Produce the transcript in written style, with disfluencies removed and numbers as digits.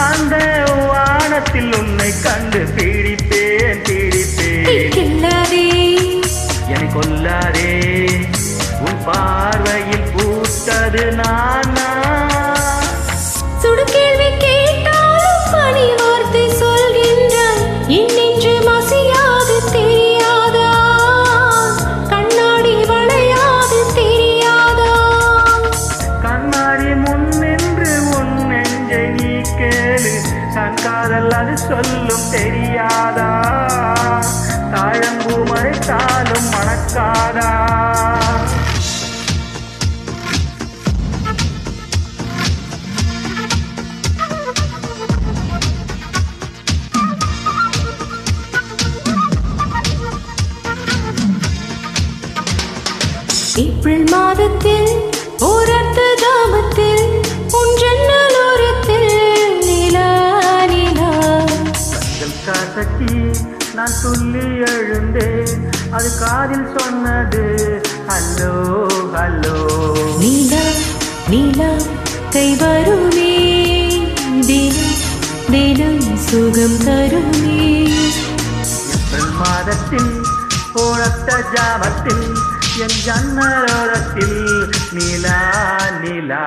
அந்த வானத்தில் உன்னை கண்டு பீடிப்பேன் என்னை கொல்லாதே உன் பார்வையில் பூத்தது நானா சுடு கேள்வி கேட்டாலும் பணி வார்த்தை சொல்கின்றான் இன்னென்று மசியாது தெரியாதா கண்ணாடி வளையாது தெரியாதா கண்ணாடி முன்னின்று உன் நெஞ்சை நீ கேளு தன் காதல் அது சொல்லும் தெரியாதா தாழம்பூ மறைத்தாலும் மணக்காதா ஏப்ரல் மாதத்தில் ஓரத்து தாமத்தில் உன் ஜன்னல் ஓரத்தில் நிலா நிலா காசக்கி நான் துள்ளி எழுந்தேன் அது காதில் சொன்னது ஹலோ ஹலோ நீலா நீலா கை வருமே தினம் தினம் சுகம் தருமே ஏப்ரல் மாதத்தில் ஓரத்த ஜாமத்தில் என் ஜன்னலோரத்தில் நிலா நிலா